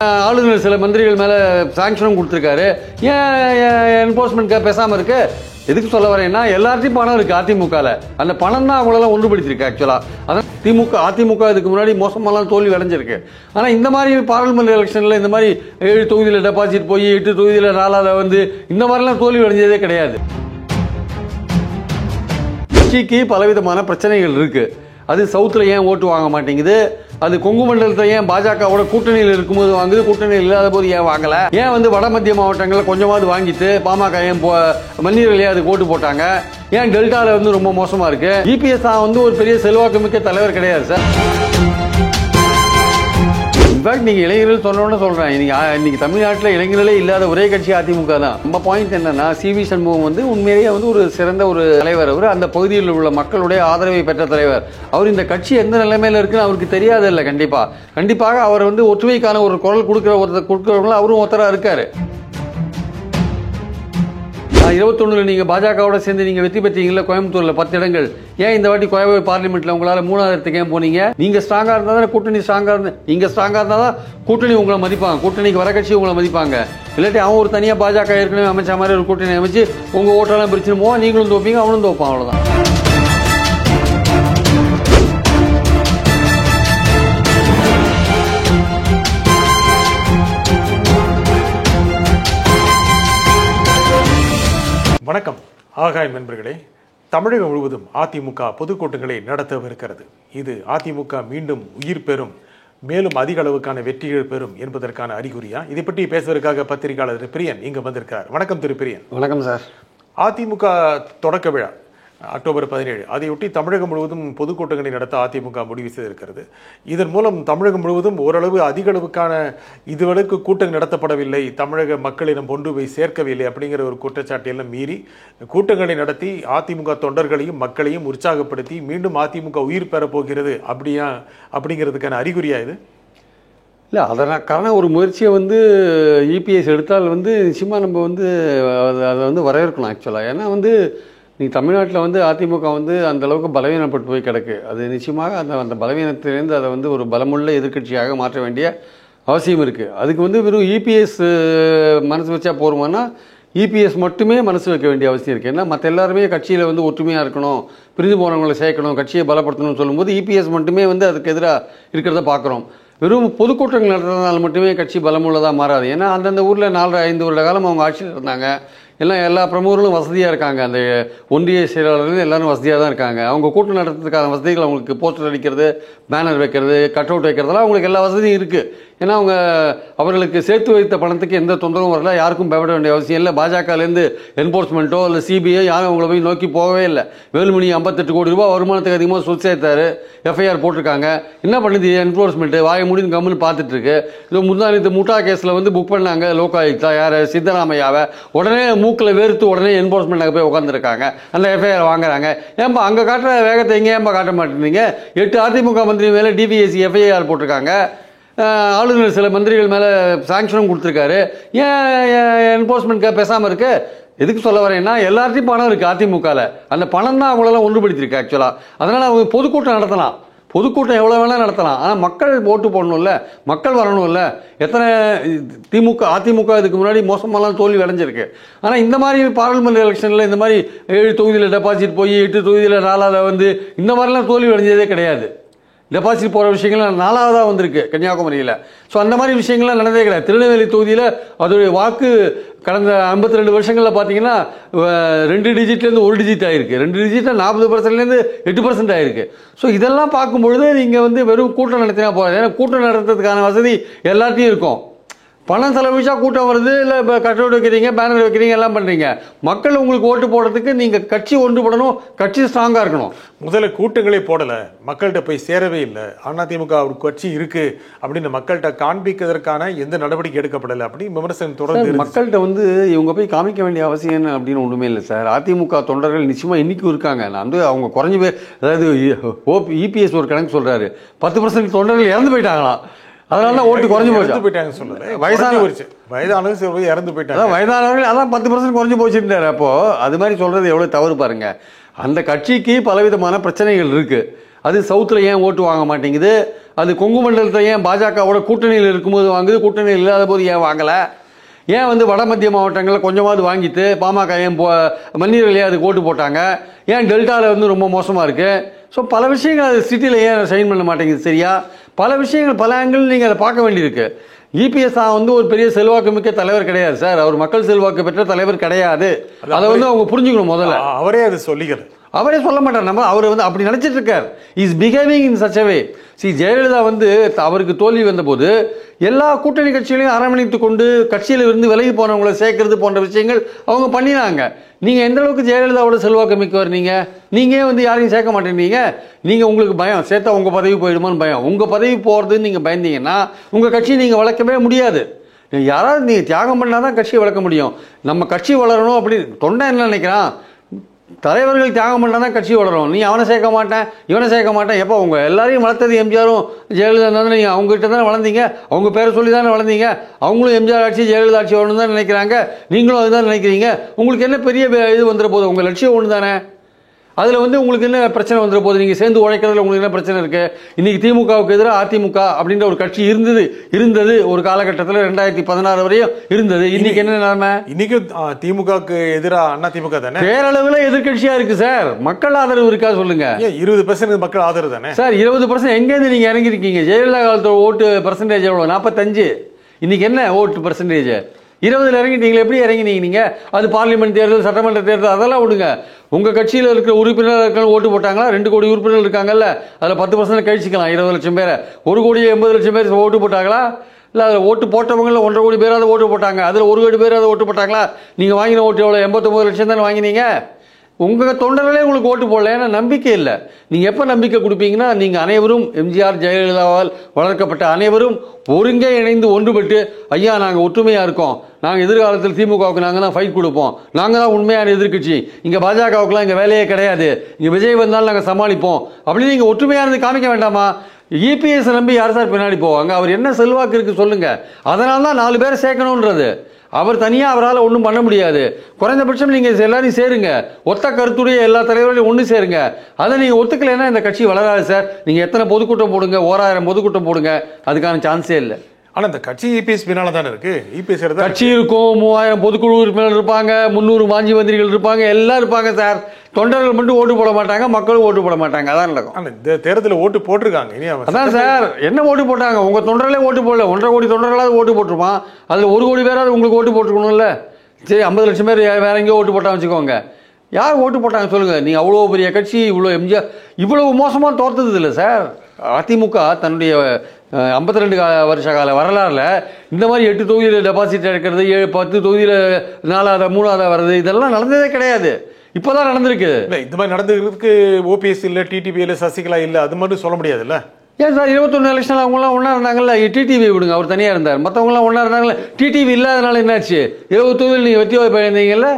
ஆளுநர் சில மந்திரிகள் மேலே சாங்ஷனும் கொடுத்துருக்காரு. ஏன் என்போர்ஸ்மெண்ட் பேசாமல் இருக்கு? எதுக்கு சொல்ல வரேன்னா, எல்லாத்தையும் பணம் இருக்குது அதிமுகவில். அந்த பணம் தான் அவங்களெல்லாம் ஒன்றுபடுத்திருக்கு ஆக்சுவலாக. அதான் அதிமுக இதுக்கு முன்னாடி மோசமெல்லாம் தோல்வி அடைஞ்சிருக்கு. ஆனால் இந்த மாதிரி பார்லிமெண்ட் எலெக்ஷனில் இந்த மாதிரி 7 தொகுதியில் டெபாசிட் போய் 8 தொகுதியில் 4வது வந்து இந்த மாதிரிலாம் தோல்வி அடைஞ்சதே கிடையாது. கட்சிக்கு பலவிதமான பிரச்சனைகள் இருக்குது. அது சவுத்தில் ஏன் ஓட்டு வாங்க மாட்டேங்குது, அது கொங்கு மண்டலத்தில் ஏன் பாஜகவோட கூட்டணியில் இருக்கும்போது வாங்குது, கூட்டணியில் இல்லாத போது ஏன் வாங்கல, ஏன் வந்து வட மத்திய மாவட்டங்களில் கொஞ்சமாவது வாங்கிட்டு பாமக ஏன் மன்னியர்களே அதுக்கு ஓட்டு போட்டாங்க, ஏன் டெல்டாவில் வந்து ரொம்ப மோசமா இருக்கு. இபிஎஸ் வந்து ஒரு பெரிய செல்வாக்கு மிக்க தலைவர் கிடையாது சார். இன்ஃபேக்ட் நீங்கள் இளைஞர்கள் சொன்னோன்னு சொல்கிறேன், இன்னைக்கு தமிழ்நாட்டில் இளைஞர்களே இல்லாத ஒரே கட்சி அதிமுக தான். நம்ம பாயிண்ட் என்னன்னா, சிவி சண்முகம் வந்து உண்மையிலேயே வந்து ஒரு சிறந்த ஒரு தலைவர். அவர் அந்த பகுதியில் உள்ள மக்களுடைய ஆதரவை பெற்ற தலைவர். அவர் இந்த கட்சி எந்த நிலைமையில இருக்குன்னு அவருக்கு தெரியாது இல்லை. கண்டிப்பாக அவர் வந்து ஒற்றுமைக்கான ஒரு குரல் கொடுக்குறவங்களும் அவரும் ஒருத்தராக இருக்காரு. 21 நீங்கள் பாஜகவோட சேர்ந்து நீங்கள் வெற்றி பெற்றீங்களா கோயம்புத்தூரில் 10 இடங்கள். ஏன் இந்த வாட்டி கோயம்புத்தூர் பார்லிமெண்ட்ல உங்களால் 3வது இடத்துக்கு ஏன் போனீங்க? நீங்கள் ஸ்ட்ராங்காக இருந்தால் தான் கூட்டணி ஸ்ட்ராங்காக இருந்தால், நீங்கள் ஸ்ட்ராங்காக இருந்தால் தான் கூட்டணி உங்களை மதிப்பாங்க, கூட்டணிக்கு வர கட்சி உங்களை மதிப்பாங்க. இல்லாட்டி அவன் ஒரு தனியாக பாஜக ஏற்கனவே அமைச்ச மாதிரி ஒரு கூட்டணி அமைச்சு உங்கள் ஓட்டெல்லாம் பிரிச்சுன்னு போவான், நீங்களும் தோப்பீங்க அவனும் தோப்பான், அவ்வளோதான். வணக்கம் ஆகாயம் நண்பர்களே. தமிழகம் முழுவதும் அதிமுக பொதுக்கூட்டங்களை நடத்தவிருக்கிறது. இது அதிமுக மீண்டும் உயிர் பெறும், மேலும் அதிக அளவுக்கான வெற்றிகள் பெறும் என்பதற்கான அறிகுறியா? இதை பற்றி பேசுவதற்காக பத்திரிகையாளர் பிரியன் இங்கு வந்திருக்கிறார். வணக்கம் திரு பிரியன். வணக்கம் சார். அதிமுக தொடக்க விழா அக்டோபர் 17, அதையொட்டி தமிழகம் முழுவதும் பொதுக்கூட்டங்களை நடத்த அதிமுக முடிவு செய்திருக்கிறது. இதன் மூலம் தமிழகம் முழுவதும் ஓரளவு அதிக அளவுக்கான இதுவரைக்கு கூட்டங்கள் நடத்தப்படவில்லை, தமிழக மக்களிடம் கொண்டு போய் சேர்க்கவில்லை அப்படிங்கிற ஒரு குற்றச்சாட்டையெல்லாம் மீறி கூட்டங்களை நடத்தி அதிமுக தொண்டர்களையும் மக்களையும் உற்சாகப்படுத்தி மீண்டும் அதிமுக உயிர் பெறப்போகிறது அப்படிங்கிறதுக்கான அறிகுறியா இது? இல்லை, அதற்கான ஒரு முயற்சியை வந்து இபிஎஸ் எடுத்தால் வந்து நிச்சயமாக நம்ம வந்து அதை வந்து வரவேற்கணும் ஆக்சுவலாக. ஏன்னா வந்து நீங்கள் தமிழ்நாட்டில் வந்து அதிமுக வந்து அந்தளவுக்கு பலவீனப்பட்டு போய் கிடக்கு. அது நிச்சயமாக அந்த பலவீனத்திலேருந்து அதை வந்து ஒரு பலமுள்ள எதிர்க்கட்சியாக மாற்ற வேண்டிய அவசியம் இருக்குது. அதுக்கு வந்து வெறும் இபிஎஸ் மனசு வச்சா போருமானா, இபிஎஸ் மட்டுமே மனசு வைக்க வேண்டிய அவசியம் இருக்குது. ஏன்னா மற்ற எல்லாருமே கட்சியில் வந்து ஒற்றுமையாக இருக்கணும், பிரிந்து போனவங்களை சேர்க்கணும், கட்சியை பலப்படுத்தணும்னு சொல்லும்போது இபிஎஸ் மட்டுமே வந்து அதுக்கு எதிராக இருக்கிறத பார்க்குறோம். வெறும் பொதுக்கூட்டங்கள் நடத்துறதுனால மட்டுமே கட்சி பலமுள்ளதாக மாறாது. ஏன்னா அந்தந்த ஊரில் 4-5 வருட காலம் அவங்க ஆட்சியில் இருந்தாங்க. எல்லா பிரமுகர்களும் வசதியாக இருக்காங்க. அந்த ஒன்றிய செயலாளர்கள் எல்லாரும் வசதியாக தான் இருக்காங்க. அவங்க கூட்டம் நடத்துறதுக்கான வசதிகள், அவங்களுக்கு போஸ்டர் அடிக்கிறது, பேனர் வைக்கிறது, கட் அவுட் வைக்கிறதுலாம் அவங்களுக்கு எல்லா வசதியும் இருக்குது. ஏன்னா அவர்களுக்கு சேர்த்து வைத்த பணத்துக்கு எந்த தொந்தரவும் வரல, யாருக்கும் பயப்பட வேண்டிய அவசியம் இல்லை. பாஜகலேருந்து என்போர்ஸ்மெண்ட்டோ இல்லை சிபிஐ யாரும் அவங்கள போய் நோக்கி போகவே இல்லை. வேலுமணி 58 கோடி ரூபாய் வருமானத்துக்கு அதிகமாக சொத்து சேர்த்தாரு, எஃப்ஐஆர் போட்டிருக்காங்க. என்ன பண்ணுது என்போர்ஸ்மெண்ட்டு? வாயை முடிந்து கம்முன்னு பார்த்துட்டு இருக்கு. இது முந்தானத்து முட்டா கேஸில் வந்து புக் பண்ணாங்க லோகாயுக்தா, யார் சித்தராமையாவை. உடனே மூக்கில் வேர்த்து உடனே என்போர்ஸ்மெண்ட்டாக போய் உட்காந்துருக்காங்க, அந்த எஃப்ஐஆர் வாங்குறாங்க. ஏன்பா அங்கே காட்டுற வேகத்தை எங்கே ஏன்பா காட்ட மாட்டேங்க? 8 அதிமுக மந்திரி மேலே டிபிஎஸ்சி எஃப்ஐஆர் போட்டிருக்காங்க. ஆளுநர் சில மந்திரிகள் மேலே சாங்ஷனும் கொடுத்துருக்காரு. ஏன் என்போர்ஸ்மெண்ட் பேசாமல் இருக்கு? எதுக்கு சொல்ல வரேன்னா, எல்லாத்தையும் பணம் இருக்குது அதிமுகவில். அந்த பணம் தான் அவங்களெல்லாம் ஒன்றுபடுத்திருக்கு ஆக்சுவலாக. அதனால் அவங்க பொதுக்கூட்டம் நடத்தலாம், பொதுக்கூட்டம் எவ்வளோ வேணால் நடத்தலாம். ஆனால் மக்கள் ஓட்டு போடணும்ல, மக்கள் வரணும்ல. எத்தனை அதிமுக இதுக்கு முன்னாடி மோசமெல்லாம் தோல்வி அடைஞ்சிருக்கு. ஆனால் இந்த மாதிரி பார்லிமெண்ட் எலெக்ஷனில் இந்த மாதிரி 7 தொகுதியில் டெபாசிட் போய் 8 தொகுதியில் 4வது வந்து இந்த மாதிரிலாம் தோல்வி அடைஞ்சதே கிடையாது. டெபாசிட் போகிற விஷயங்கள்லாம் 4வதாக வந்திருக்கு கன்னியாகுமரியில். ஸோ அந்த மாதிரி விஷயங்கள்லாம் நடந்ததே கிடையாது. திருநெல்வேலி தொகுதியில் அதோடைய வாக்கு கடந்த 52 வருஷங்களில் பார்த்தீங்கன்னா 2 டிஜிட்லேருந்து 1 டிஜிட் ஆகிருக்கு. 2 டிஜிட்டில் 40%லேருந்து 8% ஆகிருக்கு. ஸோ இதெல்லாம் பார்க்கும்பொழுது நீங்கள் வந்து வெறும் கூட்டம் நடத்தினா போகாது. ஏன்னா கூட்டம் நடத்துறதுக்கான வசதி எல்லாத்தையும் இருக்கும். பணம் செலவிச்சா கூட்டம் வருது, இல்லை இப்போ கட் அவுட் வைக்கிறீங்க, பேனர் வைக்கிறீங்க, எல்லாம் பண்ணுறீங்க. மக்கள் உங்களுக்கு ஓட்டு போடுறதுக்கு நீங்கள் கட்சி ஒன்றுபடணும், கட்சி ஸ்ட்ராங்காக இருக்கணும். முதல்ல கூட்டங்களே போடலை, மக்கள்கிட்ட போய் சேரவே இல்லை. அதிமுக ஒரு கட்சி இருக்கு அப்படின்னு மக்கள்கிட்ட காண்பிக்கிறதுக்கான எந்த நடவடிக்கை எடுக்கப்படலை அப்படின்னு விமர்சனம் தொடர்ந்து. மக்கள்கிட்ட வந்து இவங்க போய் காமிக்க வேண்டிய அவசியம் என்ன அப்படின்னு ஒன்றுமே இல்லை சார். அதிமுக தொண்டர்கள் நிச்சயமாக இன்றைக்கும் இருக்காங்க. நான் வந்து அவங்க குறைஞ்சி போய், அதாவது இபிஎஸ் ஒரு கணக்கு சொல்கிறாரு, 10% தொண்டர்கள் இறந்து போயிட்டாங்களாம். அதனால ஓட்டு குறைஞ்சு போயிட்டாங்க சொல்லுது. வயதானவர்கள் இறந்து போயிட்டாங்க. வயதானவர்கள் அதான் 10% குறைஞ்சு போச்சுட்டாரு. அப்போ அது மாதிரி சொல்றது எவ்வளவு தவறு பாருங்க. அந்த கட்சிக்கு பலவிதமான பிரச்சனைகள் இருக்கு. அது சவுத்தில் ஏன் ஓட்டு வாங்க மாட்டேங்குது, அது கொங்கு மண்டலத்தை ஏன் பாஜகவோட கூட்டணியில் இருக்கும்போது வாங்குது, கூட்டணியில் இல்லாத போது ஏன் வாங்கலை? ஏன் வந்து வட மத்திய மாவட்டங்களில் கொஞ்சமாவது வாங்கிட்டு பாமக ஏன் மன்னியர்களே அதுக்கு ஓட்டு போட்டாங்க? ஏன் டெல்டாவில் வந்து ரொம்ப மோசமாக இருக்குது? ஸோ பல விஷயங்கள் அது சிட்டியில் ஏன் சைன் பண்ண மாட்டேங்குது சரியா? பல விஷயங்கள் பல ஆங்கிள் நீங்கள் அதை பார்க்க வேண்டியிருக்கு. இபிஎஸ் வந்து ஒரு பெரிய செல்வாக்கு மிக்க தலைவர் கிடையாது சார். அவர் மக்கள் செல்வாக்கு பெற்ற தலைவர் கிடையாது. அதை வந்து அவங்க புரிஞ்சுக்கணும். முதல்ல அவரே அது சொல்லிக்கிறது. அவரே சொல்ல மாட்டார். நம்ம அவர் வந்து அப்படி நினைச்சிட்டு இருக்கார். Is behaving in such a way. Jayalalithaa வந்து அவருக்கு தோல்வி வந்தபோது எல்லா கூட்டணி கட்சிகளையும் அரவணைத்து கொண்டு கட்சியில் இருந்து விலகி போனவங்களை சேர்க்கறது போன்ற விஷயங்கள் அவங்க பண்ணினாங்க. நீங்க எந்த அளவுக்கு ஜெயலலிதாவோட செல்வாக்கு மிக்கவர்? நீங்க வந்து யாரையும் சேர்க்க மாட்டேங்கிறீங்க. நீங்க உங்களுக்கு பயம், சேர்த்தா உங்க பதவி போயிடுமான்னு பயம். உங்க பதவி போறதுன்னு நீங்க பயந்தீங்கன்னா உங்க கட்சியை நீங்க வளர்க்கவே முடியாது. யாராவது நீங்க தியாகம் பண்ணாதான் கட்சியை வளர்க்க முடியும். நம்ம கட்சி வளரணும் அப்படி தொண்டை என்ன நினைக்கிறான்? தலைவர்கள் தியாகம் பண்ணால் தான் கட்சி வளரும். நீ அவனை சேர்க்க மாட்டேன் இவனை சேர்க்க மாட்டேன். எப்போ உங்கள் எல்லாரையும் வளர்த்தது எம்ஜிஆரும் ஜெயலலிதா தானே? நீங்கள் அவங்ககிட்ட தானே வளர்ந்தீங்க, அவங்க பேரை சொல்லி தானே வளர்ந்தீங்க. அவங்களும் எம்ஜிஆர் ஆட்சி ஜெயலலிதா ஆட்சி வரணும் தான் நினைக்கிறாங்க. நீங்களும் அதுதான் நினைக்கிறீங்க. உங்களுக்கு என்ன பெரிய இது வந்துட போகுது? உங்கள் லட்சியம் ஒன்று தானே. அதில் வந்து உங்களுக்கு என்ன பிரச்சனை வந்துட போகுது? நீங்கள் சேர்ந்து உழைக்கிறதுல உங்களுக்கு என்ன பிரச்சனை இருக்குது? இன்றைக்கி திமுகவுக்கு எதிராக அதிமுக அப்படின்ற ஒரு கட்சி இருந்தது ஒரு காலகட்டத்தில் 2016 வரையும் இருந்தது. இன்னைக்கு என்ன நிலைமை? இன்னைக்கு திமுகவுக்கு எதிராக அண்ணா திமுக தானே பேரளவில் எதிர்கட்சியாக இருக்குது சார். மக்கள் ஆதரவு இருக்கா சொல்லுங்க? 20% மக்கள் ஆதரவு தானே சார். 20% எங்கேருந்து நீங்கள் இறங்கிருக்கீங்க? ஜெயலலிதா காலத்தோட ஓட்டு பர்சன்டேஜ் எவ்வளோ? 45. இன்னைக்கு என்ன ஓட்டு பர்சன்டேஜ்? 20 இறங்கிட்டீங்களா? எப்படி இறங்கினீங்க நீங்க? அது பார்லிமெண்ட் தேர்தல், சட்டமன்ற தேர்தல், அதெல்லாம் விடுங்க. உங்க கட்சியில் இருக்கிற உறுப்பினர்கள் ஓட்டு போட்டாங்களா? 2 கோடி உறுப்பினர்கள் இருக்காங்கல்ல, அதில் 10% கழிச்சிக்கலாம். 20 லட்சம் பேரை 1 கோடி 80 லட்சம் பேர் ஓட்டு போட்டாங்களா? இல்லை அதில் ஓட்டு போட்டவங்கள 1.5 கோடி பேராவது ஓட்டு போட்டாங்க. அதில் 1 கோடி பேராவது ஓட்டு போட்டாங்களா? நீங்கள் வாங்கின ஓட்டு எவ்வளோ? 89 லட்சம் தானே வாங்கினீங்க. உங்கள் தொண்டர்களே உங்களுக்கு ஓட்டு போடல. ஏன்னா நம்பிக்கை இல்லை. நீங்கள் எப்போ நம்பிக்கை கொடுப்பீங்கன்னா, நீங்கள் அனைவரும் எம்ஜிஆர் ஜெயலலிதாவால் வளர்க்கப்பட்ட அனைவரும் ஒருங்கே இணைந்து ஒன்றுபட்டு, ஐயா நாங்கள் ஒற்றுமையாக இருக்கோம், நாங்கள் எதிர்காலத்தில் திமுகவுக்கு நாங்கள் தான் ஃபைட் கொடுப்போம், நாங்கள் தான் உண்மையான எதிர்கட்சி, இங்கே பாஜகவுக்குலாம் இங்கே வேலையே கிடையாது, இங்கே விஜய் வந்தாலும் நாங்கள் சமாளிப்போம் அப்படின்னு நீங்கள் ஒற்றுமையானது காமிக்க வேண்டாமா? இபிஎஸ் நம்பி யார் சார் பின்னாடி போவாங்க? அவர் என்ன செல்வாக்கு இருக்குது சொல்லுங்கள். அதனால தான் 4 பேரை சேர்க்கணுன்றது. அவர் தனியாக அவரால் ஒன்றும் பண்ண முடியாது. குறைந்தபட்சம் நீங்கள் எல்லாரையும் சேருங்க. ஒத்த கருத்துடைய எல்லா தலைவர்களையும் ஒன்று சேருங்க. அதை நீங்கள் ஒத்துக்கலைன்னா இந்த கட்சி வளராது சார். நீங்கள் எத்தனை பொதுக்கூட்டம் போடுங்க, 1000 பொதுக்கூட்டம் போடுங்க, அதுக்கான சான்ஸே இல்லை. ஆனால் இந்த கட்சி இபிஎஸ் பின்னால தானே இருக்கு. இபிஎஸ் கட்சி இருக்கும், 3000 பொதுக்குழு உறுப்பினர் இருப்பாங்க, 300 மாஞ்சி மந்திரிகள் இருப்பாங்க, எல்லாம் இருப்பாங்க சார். தொண்டர்கள் மட்டும் ஓட்டு போட மாட்டாங்க, மக்களும் ஓட்டு போட மாட்டாங்க. அதான் நடக்கும். ஆனால் இந்த தேர்தலில் ஓட்டு போட்டிருக்காங்க. இனி அதான் சார், என்ன ஓட்டு போட்டாங்க? உங்கள் தொண்டர்களே ஓட்டு போடல. 1.5 கோடி தொண்டர்களாவது ஓட்டு போட்டிருப்பான். அதில் 1 கோடி பேராவது உங்களுக்கு ஓட்டு போட்டுருக்கணும்ல. சரி, 50 லட்சம் பேர் வேற எங்கேயோ ஓட்டு போட்டா வச்சுக்கோங்க. யார் ஓட்டு போட்டாங்க சொல்லுங்க? நீங்கள் அவ்வளோ பெரிய கட்சி, இவ்வளோ எம்ஜிஆர் இவ்வளவு மோசமாக தோர்த்தது இல்லை சார். அதிமுக தன்னுடைய 52 வருஷ கால வரலாறுல இந்த மாதிரி 8 தொகுதியில் டெபாசிட் எடுக்கிறது, 10 தொகுதியில் 4வது 3வது வர்றது, இதெல்லாம் நடந்ததே கிடையாது. இப்போதான் நடந்திருக்கு. இந்த மாதிரி நடந்ததுக்கு ஓபிஎஸ் இல்லை, டிடிவி இல்லை, சசிகலா இல்லை, அது மட்டும் சொல்ல முடியாதுல்ல. ஏன் சார் 21 எலெக்ஷன் அவங்களாம் ஒன்றா இருந்தாங்கல்ல? டிடிவி விடுங்க, அவர் தனியாக இருந்தார். மற்றவங்களாம் ஒன்றா இருந்தாங்கல்ல. டிடிவி இல்லாதனால என்னாச்சு? 20 தொகுதியில் நீங்கள் வெற்றி வாய்ப்பு இருந்தீங்கல்ல.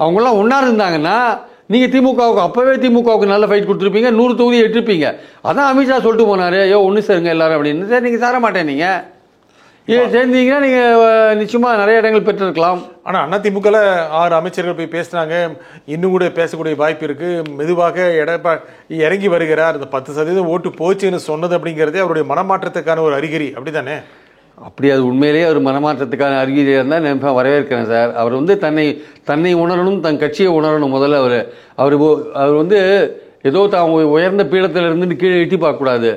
அவங்களாம் ஒன்றா இருந்தாங்கன்னா நீங்கள் திமுகவுக்கு அப்போவே திமுகவுக்கு நல்ல ஃபைட் கொடுத்துருப்பீங்க, 100 தொகுதி எட்டிருப்பீங்க. அதான் அமித்ஷா சொல்லிட்டு போனார், ஐயோ ஒன்று சேருங்க எல்லாரும் அப்படின்னு. சரி, நீங்கள் தர மாட்டேன். நீங்கள் சேர்ந்தீங்கன்னா நீங்கள் நிச்சயமாக நிறைய இடங்கள் பெற்றிருக்கலாம். ஆனால் அதிமுகவில் 6 அமைச்சர்கள் போய் பேசுனாங்க. இன்னும் கூட பேசக்கூடிய வாய்ப்பு இருக்குது. மெதுவாக இறங்கி வருகிறார். இந்த 10% ஓட்டு போச்சுன்னு சொன்னது அப்படிங்கிறதே அவருடைய மனமாற்றத்துக்கான ஒரு அறிகுறி, அப்படி தானே? அப்படி அது உண்மையிலேயே அவர் மனமாற்றத்துக்கான அறிகுறியாக இருந்தால் நான் வரவேற்கிறேன் சார். அவர் வந்து தன்னை உணரணும், தன் கட்சியை உணரணும். முதல்ல அவர் வந்து ஏதோ தான் உயர்ந்த பீடத்தில் இருந்து கீழே எட்டி பார்க்கக்கூடாது.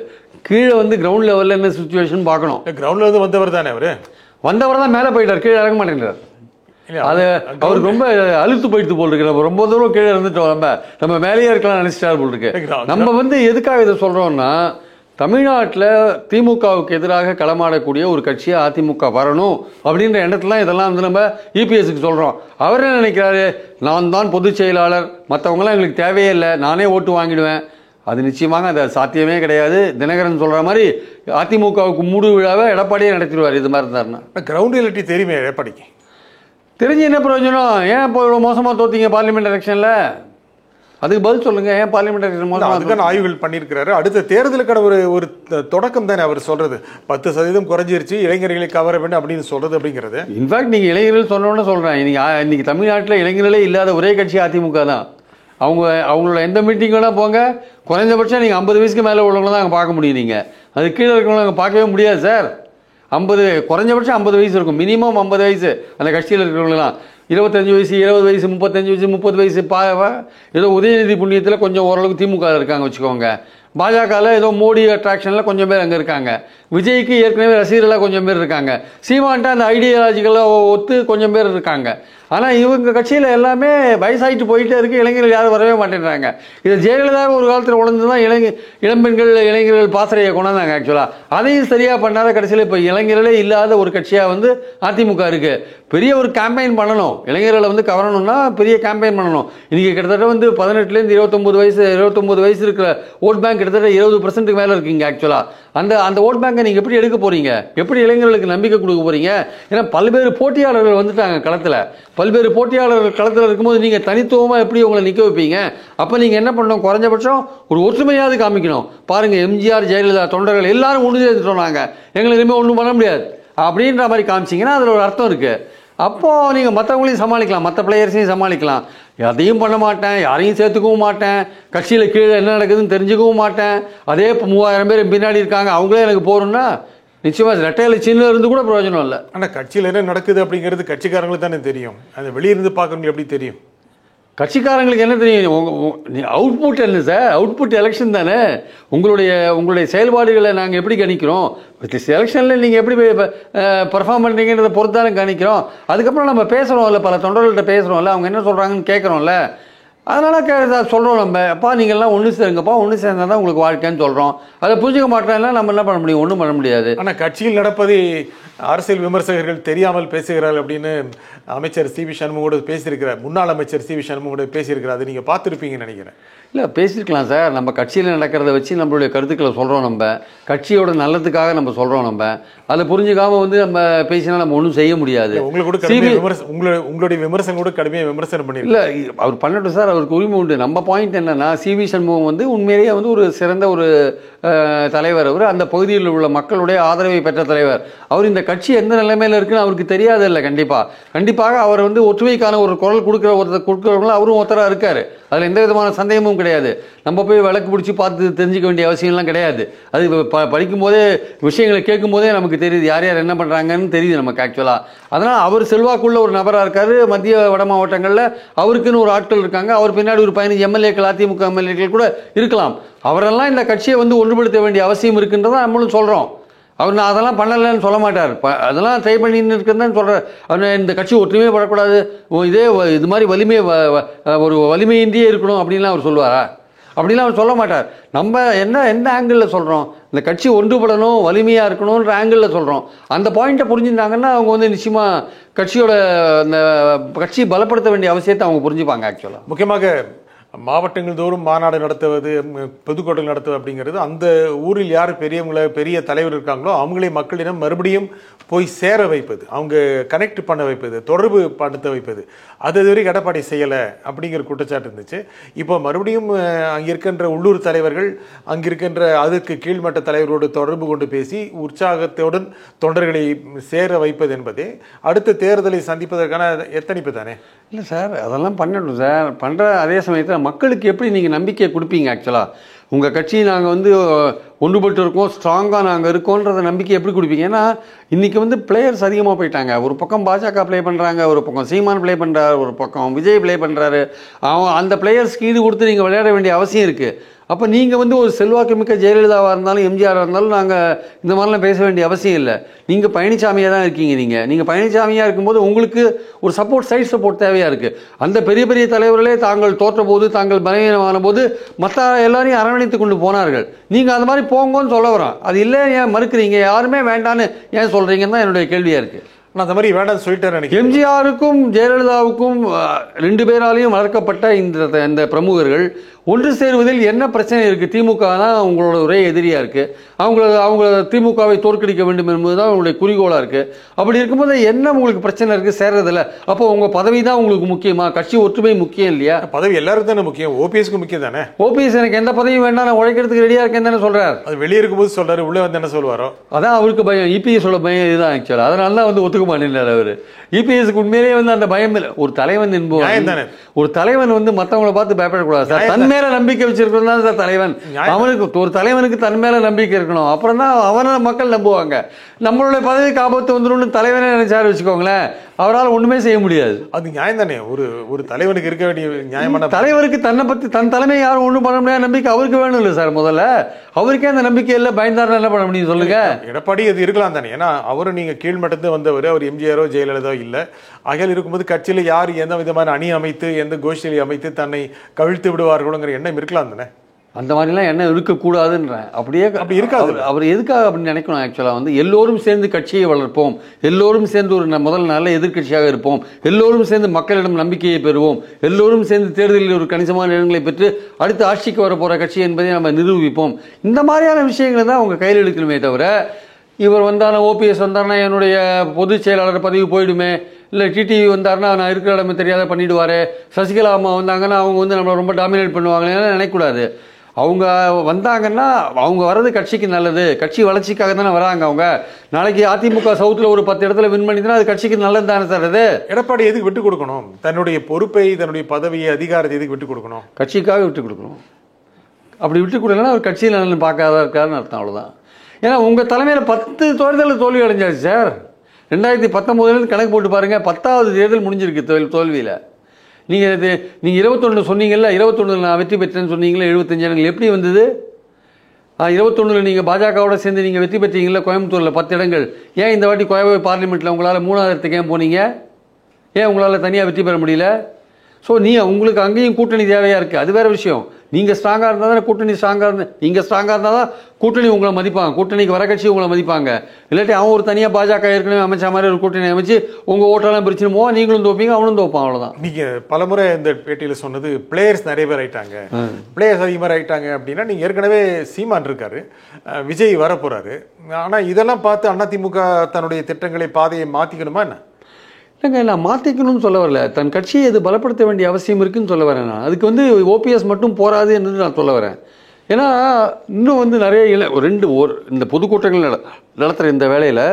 கீழே வந்து கிரவுண்ட் லெவலில் என்ன சுச்சுவேஷன் பார்க்கணும். கிரவுண்ட்ல இருந்து வந்தவர் தானே அவர். வந்தவர் தான் மேலே போயிட்டார், கீழே இறங்க மாட்டேங்கிறார். அது அவருக்கு ரொம்ப அழுத்து போயிட்டு போல் இருக்கு. நம்ம ரொம்ப தூரம் கீழே இருந்துட்டோம், நம்ம மேலேயே இருக்கலாம் நினைச்சிட்டார் போல் இருக்கு. நம்ம வந்து எதுக்காக இதை சொல்றோம்னா, தமிழ்நாட்டில் திமுகவுக்கு எதிராக களமாடக்கூடிய ஒரு கட்சியாக அதிமுக வரணும் அப்படின்ற எண்ணத்துலாம் இதெல்லாம் வந்து நம்ம இபிஎஸ்க்கு சொல்கிறோம். அவர் என்ன நினைக்கிறாரு? நான் தான் பொதுச் செயலாளர், மற்றவங்களாம் எங்களுக்கு தேவையே இல்லை, நானே ஓட்டு வாங்கிடுவேன். அது நிச்சயமாக அது சாத்தியமே கிடையாது. தினகரன் சொல்கிற மாதிரி அதிமுகவுக்கு மூடு விழாவை எடப்பாடியே நடத்திடுவார் இது மாதிரி இருந்தாருன்னா. கிரவுண்ட் ரியாலிட்டி தெரியுமே எடப்பாடிக்கு. தெரிஞ்சு என்ன பிரயோஜனம்? ஏன் இப்போ இவ்வளோ மோசமாக தோத்தீங்க பார்லிமெண்ட் எலெக்ஷனில்? அதுக்கு பதில் சொல்லுங்க. ஏன் பார்லிமெண்ட் எலெக்ஷன் அதுக்கான ஆய்வுகள் பண்ணியிருக்கிறாரு. அடுத்த தேர்தலுக்கான ஒரு தொடக்கம் தானே அவர் சொல்றது. 10% குறைஞ்சிருச்சு, இளைஞர்களை கவர வேண்டும் அப்படின்னு சொல்றது அப்படிங்கிறது. இன்ஃபேக்ட் நீங்கள் இளைஞர்கள் சொன்னோன்னு சொல்கிறேன். இன்னைக்கு தமிழ்நாட்டில் இளைஞர்களே இல்லாத ஒரே கட்சி அதிமுக தான். அவங்களோட எந்த மீட்டிங் வேணால் போங்க, குறைஞ்சபட்சம் நீங்கள் 50 வயசுக்கு மேலே உள்ளவங்க தான் அங்கே பார்க்க முடியும். நீங்கள் அது கீழே இருக்கிறவங்க பார்க்கவே முடியாது சார். 50 குறைஞ்சபட்சம் 50 வயசு இருக்கும், மினிமம் 50 வயசு அந்த கட்சியில் இருக்கிறவங்களாம். 25 வயசு, 20 வயசு, 35 வயசு, 30 வயசு ஏதோ உதயநிதி புண்ணியத்தில் கொஞ்சம் ஓரளவுக்கு திமுக இருக்காங்க வச்சுக்கோங்க. பாஜகவில் ஏதோ மோடி அட்ராக்ஷனில் கொஞ்சம் பேர் அங்கே இருக்காங்க. விஜய்க்கு ஏற்கனவே ரசிகர்களாக கொஞ்சம் பேர் இருக்காங்க. சீமான்ட்ட அந்த ஐடியாலஜிக்கலாக ஒத்து கொஞ்சம் பேர் இருக்காங்க. ஆனால் இவங்க கட்சியில் எல்லாமே வயசாகிட்டு போயிட்டே இருக்குது, இளைஞர்கள் யாரும் வரவே மாட்டேன்றாங்க. இது ஜெயலலிதாவை ஒரு காலத்தில் உணர்ந்து தான் இளம்பெண்கள் இளைஞர்கள் பாசறையை கொண்டாந்தாங்க ஆக்சுவலாக. அதையும் சரியாக பண்ணாத கடைசியில் இப்போ இளைஞர்களே இல்லாத ஒரு கட்சியாக வந்து அதிமுக இருக்குது. பெரிய ஒரு கேம்பெயின் பண்ணணும், இளைஞர்களை வந்து கவரணும்னா பெரிய கேம்பெயின் பண்ணணும். இன்றைக்கி கிட்டத்தட்ட வந்து 18லேருந்து 29 வயசு இருக்கிற ஓட் பேங்க் கிட்டத்தட்ட 20% மேலே இருக்குங்க ஆக்சுவலாக. அந்த ஓட் பேங்கை நீங்கள் எப்படி எடுக்க போகிறீங்க? எப்படி இளைஞர்களுக்கு நம்பிக்கை கொடுக்க போகிறீங்க? ஏன்னா பல்வேறு போட்டியாளர்கள் வந்துட்டாங்க களத்தில். பல்வேறு போட்டியாளர்கள் களத்தில் இருக்கும்போது நீங்கள் தனித்துவமாக எப்படி உங்களை நிற்க வைப்பீங்க? அப்போ நீங்கள் என்ன பண்ணணும்? குறைஞ்சபட்சம் ஒரு ஒற்றுமையாவது காமிக்கணும். பாருங்கள், எம்ஜிஆர் ஜெயலலிதா தொண்டர்கள் எல்லாரும் ஒன்று சேர்ந்துட்டோம், நாங்கள் எங்களை இனிமேல் ஒன்றும் பண்ண முடியாது அப்படின்ற மாதிரி காமிச்சிங்கன்னா அதில் ஒரு அர்த்தம் இருக்குது. அப்போது நீங்கள் மற்றவங்களையும் சமாளிக்கலாம், மற்ற பிளேயர்ஸையும் சமாளிக்கலாம். அதையும் பண்ண மாட்டேன், யாரையும் சேர்த்துக்கவும் மாட்டேன், கட்சியில் கீழே என்ன நடக்குதுன்னு தெரிஞ்சுக்கவும் மாட்டேன், அதே 3000 பேர் பின்னாடி இருக்காங்க அவங்களே எனக்கு போகணுன்னா நிச்சயமாக ரெட்டையில் சின்ன இருந்து கூட பிரயோஜனம் இல்லை. ஆனால் கட்சியில் என்ன நடக்குது அப்படிங்கிறது கட்சிக்காரங்களுக்கு தானே தெரியும். அது வெளியிருந்து பார்க்கறவங்களுக்கு எப்படி தெரியும்? கட்சிக்காரங்களுக்கு என்ன தெரியும்? அவுட்புட் என்ன சார்? அவுட்புட் எலெக்ஷன் தானே. உங்களுடைய செயல்பாடுகளை நாங்கள் எப்படி கணிக்கிறோம்? எலெக்ஷனில் நீங்கள் எப்படி பர்ஃபார்ம் பண்ணுறீங்கன்றதை பொறுத்து தானே கணிக்கிறோம். அதுக்கப்புறம் நம்ம பேசுகிறோம்ல, பல தொண்டர்கள்ட்ட பேசுகிறோம்ல, அவங்க என்ன சொல்கிறாங்கன்னு கேட்குறோம்ல. அதனால் சொல்கிறோம் நம்ம, அப்பா நீங்கள்லாம் ஒன்று சேருங்கப்பா, ஒன்று சேர்ந்தால் தான் உங்களுக்கு வாழ்க்கைன்னு சொல்கிறோம். அதை புரிஞ்சுக்க மாட்டேன்னா நம்ம என்ன பண்ண முடியும்? ஒன்றும் பண்ண முடியாது. ஆனால் கட்சியில் நடப்பதை அரசியல் விமர்சகர்கள் தெரியாமல் பேசுகிறார்கள் அப்படின்னு அமைச்சர் சி வி சண்முகோடு பேசியிருக்கிறார், முன்னாள் அமைச்சர் சி வி சண்முகோடு பேசியிருக்கிறார். அதை நீங்கள் பார்த்துருப்பீங்கன்னு நினைக்கிறேன். இல்லை, பேசியிருக்கலாம் சார். நம்ம கட்சியில் நடக்கிறத வச்சு நம்மளுடைய கருத்துக்களை சொல்கிறோம், நம்ம கட்சியோட நல்லதுக்காக நம்ம சொல்கிறோம். நம்ம அதை புரிஞ்சுக்காமல் வந்து நம்ம பேசினா நம்ம ஒன்றும் செய்ய முடியாது. உங்களுடைய விமர்சனம் கூட கடுமையாக விமர்சனம் பண்ணி இல்லை, அவர் பண்ணட்டும் சார், அவருக்கு உரிமை உண்டு. நம்ம பாயிண்ட் என்னன்னா, சி வி சண்முகம் வந்து உண்மையிலேயே வந்து ஒரு சிறந்த ஒரு தலைவர். அவர் அந்த பகுதியில் உள்ள மக்களுடைய ஆதரவை பெற்ற தலைவர். அவர் இந்த கட்சி எந்த நிலைமையில் இருக்குன்னு அவருக்கு தெரியாது இல்லை. கண்டிப்பாக அவர் வந்து ஒற்றுமைக்கான ஒரு குரல் கொடுக்குறவங்களும் அவரும் ஒருத்தராக இருக்கார். அதில் எந்த விதமான சந்தேகமும் கிடையாது. நம்ம போய் விளக்கு பிடிச்சி பார்த்து தெரிஞ்சிக்க வேண்டிய அவசியம்லாம் கிடையாது. அது படிக்கும் போதே, விஷயங்களை கேட்கும் போதே நமக்கு தெரியுது யார் யார் என்ன பண்ணுறாங்கன்னு தெரியுது நமக்கு ஆக்சுவலாக. அதனால் அவர் செல்வாக்குள்ள ஒரு நபராக இருக்கார். மத்திய வட மாவட்டங்களில் அவருக்குன்னு ஒரு ஆட்கள் இருக்காங்க. அவர் பின்னாடி ஒரு 15 எம்எல்ஏக்கள், அதிமுக எம்எல்ஏக்கள் கூட இருக்கலாம். அவரெல்லாம் இந்த கட்சியை வந்து ஒன்றுபடுத்த வேண்டிய அவசியம் இருக்குன்றதான் நம்மளும் சொல்கிறோம். அவர் நான் அதெல்லாம் பண்ணலைன்னு சொல்ல மாட்டார். அதெல்லாம் ட்ரை பண்ணின்னு இருக்குன்னு சொல்கிறார். அவர் இந்த கட்சி ஒற்றுமையே படக்கூடாது, இது மாதிரி ஒரு வலிமையின்றியே இருக்கணும் அப்படின்லாம் அவர் சொல்லுவாரா? அப்படிலாம் அவர் சொல்ல மாட்டார். நம்ம எந்த ஆங்கிளில் சொல்கிறோம்? இந்த கட்சி ஒன்றுபடணும், வலிமையாக இருக்கணுன்ற ஆங்கிளில் சொல்கிறோம். அந்த பாயிண்ட்டை புரிஞ்சுருந்தாங்கன்னா அவங்க வந்து நிச்சயமாக கட்சியோட அந்த கட்சியை பலப்படுத்த வேண்டிய அவசியத்தை அவங்க புரிஞ்சுப்பாங்க ஆக்சுவலாக. முக்கியமாக மாவட்டங்கள் தோறும் மாநாடு நடத்துவது, பொதுக்கூட்டங்கள் நடத்துவது அப்படிங்கிறது அந்த ஊரில் யார் பெரிய தலைவர் இருக்காங்களோ அவங்களே மக்களிடம் மறுபடியும் போய் சேர வைப்பது, அவங்க கனெக்ட் பண்ண வைப்பது, தொடர்பு படுத்த வைப்பது. அது இதுவரைக்கும் எடப்பாடி செய்யலை அப்படிங்கிற குற்றச்சாட்டு இருந்துச்சு. இப்போ மறுபடியும் அங்கே இருக்கின்ற உள்ளூர் தலைவர்கள் அங்கே இருக்கின்ற அதுக்கு கீழ்மட்ட தலைவரோடு தொடர்பு கொண்டு பேசி உற்சாகத்துடன் தொண்டர்களை சேர வைப்பது என்பதே அடுத்த தேர்தலை சந்திப்பதற்கான எத்தனிப்பு தானே. இல்லை சார், அதெல்லாம் பண்ணணும் சார். பண்ணுற அதே சமயத்தில் மக்களுக்கு எப்படி நீங்கள் நம்பிக்கையை கொடுப்பீங்க? ஆக்சுவலாக உங்கள் கட்சி நாங்கள் வந்து ஒன்றுபட்டு இருக்கோம், ஸ்ட்ராங்காக நாங்கள் இருக்கோன்றத நம்பிக்கை எப்படி கொடுப்பீங்க? ஏன்னா இன்றைக்கி வந்து பிளேயர்ஸ் அதிகமாக போயிட்டாங்க. ஒரு பக்கம் பாஜக ப்ளே பண்ணுறாங்க, ஒரு பக்கம் சீமான் ப்ளே பண்ணுறாரு, ஒரு பக்கம் விஜய் ப்ளே பண்ணுறாரு. அந்த பிளேயர்ஸ்க்கு ஈடு கொடுத்து நீங்கள் விளையாட வேண்டிய அவசியம் இருக்குது. அப்போ நீங்கள் வந்து ஒரு செல்வாக்கு மிக்க ஜெயலலிதாவாக இருந்தாலும் எம்ஜிஆராக இருந்தாலும் நாங்கள் இந்த மாதிரிலாம் பேச வேண்டிய அவசியம் இல்லை. நீங்கள் பழனிசாமியாக தான் இருக்கீங்க. நீங்கள் பழனிசாமியாக இருக்கும்போது உங்களுக்கு ஒரு சைட் சப்போர்ட் தேவையாக இருக்குது. அந்த பெரிய தலைவர்களே தாங்கள் தோற்ற போது, தாங்கள் பலவீனமான போது மற்ற எல்லாரையும் அரவணைத்து கொண்டு போனார்கள். நீங்கள் அந்த மாதிரி போங்கன்னு சொல்ல வரோம். அது இல்லை, ஏன் மறுக்கிறீங்க? யாருமே வேண்டான்னு ஏன் சொல்கிறீங்கன்னு தான் என்னுடைய கேள்வியாக இருக்குது. நான் அந்த மாதிரி வேண்டாம் சொல்லிட்டேன். எம்ஜிஆருக்கும் ஜெயலலிதாவுக்கும் 2 பேராலையும் வளர்க்கப்பட்ட இந்த பிரமுகர்கள் ஒன்று சேருவதில் என்ன பிரச்சனை இருக்குது? திமுக தான் உங்களோட ஒரே எதிரியாக இருக்குது. அவங்க திமுகவை தோற்கடிக்க வேண்டும் என்பது தான் உங்களுடைய குறிக்கோளாக இருக்குது. அப்படி இருக்கும்போது என்ன உங்களுக்கு பிரச்சனை இருக்குது சேர்றதில்ல? அப்போ உங்கள் பதவி தான் உங்களுக்கு முக்கியமா? கட்சி ஒற்றுமை முக்கியம் இல்லையா? பதவி எல்லாருக்கும் தானே முக்கியம். ஓபிஎஸ்க்கு முக்கியம் தானே. ஓபிஎஸ் எனக்கு எந்த பதவியும் வேண்டாம், நான் உழைக்கிறதுக்கு ரெடியாக இருக்கேன் தானே சொல்கிறார். அது வெளியே இருக்கும்போது சொல்கிறாரு, உள்ளே வந்து என்ன சொல்வாரோ? அதான் அவருக்கு பயம். இபிஎஸோட பயம் இதுதான் ஆக்சுவலாக. அதனால தான் வந்து ஒத்துக்க ஒத்துக்க மாட்டேங்கிறார் அவர். இபிஎஸ்க்கு உண்மையிலேயே வந்து அந்த பயம் இல்லை. ஒரு தலைவன் என்பவன், ஒரு தலைவன் வந்து மற்றவங்களை பார்த்து பயப்படக்கூடாது சார். தன் மேல நம்பிக்கை வச்சிருக்கணும் தான் சார் தலைவன். அவனுக்கு ஒரு தலைவனுக்கு தன் மேல நம்பிக்கை இருக்கணும். அப்புறம் தான் அவனை மக்கள் நம்புவாங்க. நம்மளுடைய பதவிக்கு ஆபத்து வந்துடும் தலைவனே நினைச்சாரு வச்சுக்கோங்களேன், அவரால் ஒண்ணுமே செய்ய முடியாது. அது நியாயம் தானே. ஒரு தலைவனுக்கு இருக்க வேண்டிய நியாயமான, தலைவருக்கு தன்னை பத்தி தன் தலைமை யாரும் ஒன்றும் பண்ண முடியாது நம்பிக்கை அவருக்கு வேணும் இல்லை சார். முதல்ல அவருக்கே அந்த நம்பிக்கை இல்லை, பயந்தாரு என்ன பண்ண முடியும் சொல்லுங்க. எடப்பாடி அது இருக்கலாம் தானே. ஏன்னா அவரும் நீங்க கீழ்மட்டத்து வந்தவர், அவர் எம்ஜிஆரோ ஜெயலலிதா இல்லை. ஆகையால் இருக்கும்போது கட்சியில் யார் எந்த விதமான அணி அமைத்து எந்த கோஷ்டியை அமைத்து தன்னை கவிழ்த்து விடுவார்களோங்கிற எண்ணம் இருக்கலாம் தானே. அந்த மாதிரிலாம் என்ன இருக்கக்கூடாதுன்றேன். அப்படி இருக்காது. அவர் எதுக்காக அப்படின்னு நினைக்கணும் ஆக்சுவலாக வந்து எல்லோரும் சேர்ந்து கட்சியை வளர்ப்போம், எல்லோரும் சேர்ந்து ஒரு முதல் நல்ல எதிர்கட்சியாக இருப்போம், எல்லோரும் சேர்ந்து மக்களிடம் நம்பிக்கையை பெறுவோம், எல்லோரும் சேர்ந்து தேர்தலில் ஒரு கணிசமான இடங்களை பெற்று அடுத்து ஆட்சிக்கு வர போகிற கட்சி என்பதை நம்ம நிரூபிப்போம். இந்த மாதிரியான விஷயங்களை தான் அவங்க கையில் எடுக்கணுமே தவிர, இவர் வந்தானா ஓபிஎஸ் வந்தாருன்னா என்னுடைய பொதுச் செயலாளர் பதவி போயிடுமே, இல்லை டிடிவி வந்தாருன்னா நான் இருக்கிற இடமே தெரியாத பண்ணிவிடுவார், சசிகலா அம்மா வந்தாங்கன்னா அவங்க வந்து நம்மளை ரொம்ப டாமினேட் பண்ணுவாங்கன்னு நினைக்கக்கூடாது. அவங்க வந்தாங்கன்னா அவங்க வர்றது கட்சிக்கு நல்லது, கட்சி வளர்ச்சிக்காக தானே வராங்க. அவங்க நாளைக்கு அதிமுக சவுத்தில் ஒரு 10 இடத்துல வின் பண்ணிதுன்னா அது கட்சிக்கு நல்லது தானே சார். அது எடப்பாடி எதுக்கு விட்டு கொடுக்கணும்? தன்னுடைய பொறுப்பை, தன்னுடைய பதவியை, அதிகாரத்தை எதுக்கு விட்டு கொடுக்கணும்? கட்சிக்காக விட்டு கொடுக்கணும். அப்படி விட்டு கொடுக்கலன்னா அவர் கட்சியில் நல்ல பார்க்காத இருக்காருன்னு அர்த்தம், அவ்வளோதான். ஏன்னா உங்கள் தலைமையில் 10 தேர்தலில் தோல்வி அடைஞ்சாச்சு சார். 2019 கணக்கு போட்டு பாருங்கள், 10வது தேர்தல் முடிஞ்சிருக்கு தோல்வியில். நீங்கள் 21 சொன்னீங்கல்ல, 21 நான் வெற்றி பெற்றேன்னு சொன்னீங்களே, 75 இடங்கள் எப்படி வந்தது? 21 நீங்கள் பாஜகவோட சேர்ந்து நீங்கள் வெற்றி பெற்றீங்களா கோயம்புத்தூரில் 10 இடங்கள். ஏன் இந்த வாட்டி கோயம்புத்தூர் பார்லிமெண்ட்டில் உங்களால் 3வது இடத்துக்கு ஏன் போனீங்க? ஏன் உங்களால் தனியாக வெற்றி பெற முடியல? ஸோ உங்களுக்கு அங்கேயும் கூட்டணி தேவையாக இருக்குது, அது வேறு விஷயம். நீங்கள் ஸ்ட்ராங்காக இருந்தால் தானே கூட்டணி ஸ்ட்ராங்காக நீங்கள் ஸ்ட்ராங்காக இருந்தால் தான் கூட்டணி உங்களை மதிப்பாங்க, கூட்டணிக்கு வர கட்சி உங்களை மதிப்பாங்க. இல்லாட்டி அவன் ஒரு தனியாக பாஜக ஏற்கனவே அமைச்ச மாதிரி ஒரு கூட்டணி அமைச்சு உங்கள் ஓட்டெல்லாம் பிரிச்சுமோ நீங்களும் தோப்பீங்க அவனும் தோப்பான், அவ்வளோதான். நீங்கள் பலமுறை இந்த பேட்டியில் சொன்னது பிளேயர்ஸ் நிறைய பேர் ஆயிட்டாங்க, பிளேயர்ஸ் அதிகமாக ஆயிட்டாங்க அப்படின்னா, நீங்கள் ஏற்கனவே சீமான் இருக்காரு, விஜய் வரப்போகிறாரு. ஆனால் இதெல்லாம் பார்த்து அதிமுக தன்னுடைய திட்டங்களை பாதையை மாற்றிக்கணுமா என்ன? இல்லைங்க, நான் மாற்றிக்கணும்னு சொல்ல வரல, தன் கட்சியை இது பலப்படுத்த வேண்டிய அவசியம் இருக்குன்னு சொல்ல வரேன். நான் அதுக்கு வந்து ஓபிஎஸ் மட்டும் போராது என்று நான் சொல்ல வரேன். ஏன்னா இன்னும் வந்து நிறைய இந்த பொதுக்கூட்டங்கள் நடத்துகிற இந்த வேலையில்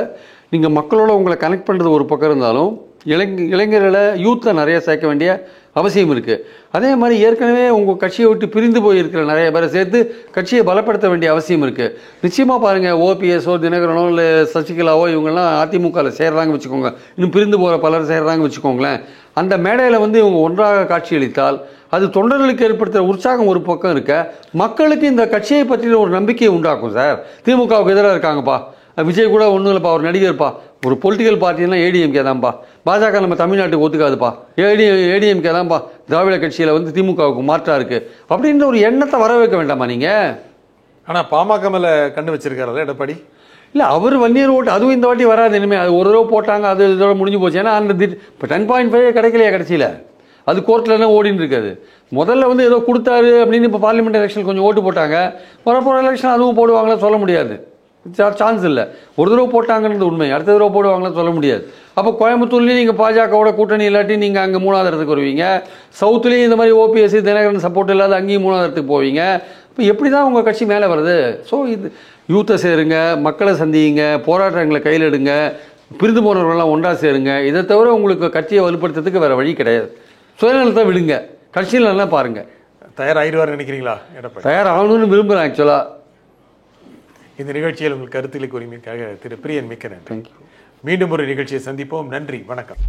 நீங்கள் மக்களோட உங்களை கனெக்ட் பண்ணுறது ஒரு பக்கம் இருந்தாலும் இளைஞர்களை யூத்தில் நிறைய சேர்க்க வேண்டிய அவசியம் இருக்குது. அதே மாதிரி ஏற்கனவே உங்கள் கட்சியை விட்டு பிரிந்து போயிருக்கிற நிறைய பேரை சேர்த்து கட்சியை பலப்படுத்த வேண்டிய அவசியம் இருக்குது. நிச்சயமாக பாருங்கள், ஓபிஎஸ்ஓ தினகரனோ இல்லை சசிகலாவோ இவங்கெல்லாம் அதிமுகவில் சேர்றாங்க வச்சுக்கோங்க, இன்னும் பிரிந்து போகிற பலர் சேர்றாங்க வச்சுக்கோங்களேன். அந்த மேடையில் வந்து இவங்க ஒன்றாக காட்சியளித்தால் அது தொண்டர்களுக்கு ஏற்படுத்துகிற உற்சாகம் ஒரு பக்கம் இருக்க, மக்களுக்கு இந்த கட்சியை பற்றின ஒரு நம்பிக்கையை உண்டாக்கும். சார் திமுகவுக்கு எதிராக இருக்காங்கப்பா, விஜய் கூட ஒன்றும் இல்லைப்பா, ஒரு நடிகர்ப்பா, ஒரு பொலிட்டிக்கல் பார்ட்டினா ஏடிஎம்கே தான்ப்பா, பாஜக நம்ம தமிழ்நாட்டுக்கு ஒத்துக்காதுப்பா, ஏடிஎம்கே தான்ப்பா திராவிட கட்சியில் வந்து திமுகவுக்கு மாற்றாக இருக்குது அப்படின்ற ஒரு எண்ணத்தை வர வைக்க வேண்டாமா நீங்கள்? ஆனால் பாமக மேலே கண்டு வச்சிருக்காருல்ல எடப்பாடி. இல்லை, அவர் வன்னியர் ஓட்டு அதுவும் இந்த வாட்டி வராது இனிமேல். அது ஒரு தடவை போட்டாங்க, அது இதோட முடிஞ்சு போச்சு. ஏன்னா அந்த இப்போ 10.5 கிடைக்கலையா கடைசியில், அது கோர்ட்டில் ஓடின்னு இருக்காது. முதல்ல வந்து ஏதோ கொடுத்தாரு அப்படின்னு இப்போ பார்லிமெண்ட் எலெக்ஷன் கொஞ்சம் ஓட்டு போட்டாங்க, வரப்போகிற எலெக்ஷன் அதுவும் போடுவாங்களா சொல்ல முடியாது, சான்ஸ் இல்லை. ஒரு தடவை போட்டாங்கன்றது உண்மை, அடுத்த தடவை போடுவாங்களா சொல்ல முடியாது. அப்போ கோயம்புத்தூர்லேயும் நீங்கள் பாஜகவோட கூட்டணி இல்லாட்டி நீங்கள் அங்கே 3வது இடத்துக்கு வருவீங்க, சவுத்துலேயும் இந்த மாதிரி ஓபிஎஸ் தினகரன் சப்போர்ட் இல்லாத அங்கேயும் 3வது இடத்துக்கு போவீங்க. இப்போ எப்படி தான் உங்கள் கட்சி மேலே வருது? ஸோ இது யூத்தை சேருங்க, மக்களை சந்தியுங்க, போராட்டங்களை கையில் எடுங்க, பிரிந்து போனவர்கள்லாம் ஒன்றா சேருங்க. இதை தவிர உங்களுக்கு கட்சியை வலுப்படுத்துறதுக்கு வேறு வழி கிடையாது. சுயநலத்தை விடுங்க, கட்சியில் நல்லா பாருங்கள். தயாராகிடுவார் நினைக்கிறீங்களா எடப்பாடி? தயாராகணும்னு விரும்புகிறேன் ஆக்சுவலாக. இந்த நிகழ்ச்சியில் உங்கள் கருத்துக்களுக்கு உரிமைக்காக திரு பிரியன் மிக்க நன்றி. தேங்க்யூ. மீண்டும் ஒரு நிகழ்ச்சியை சந்திப்போம். நன்றி, வணக்கம்.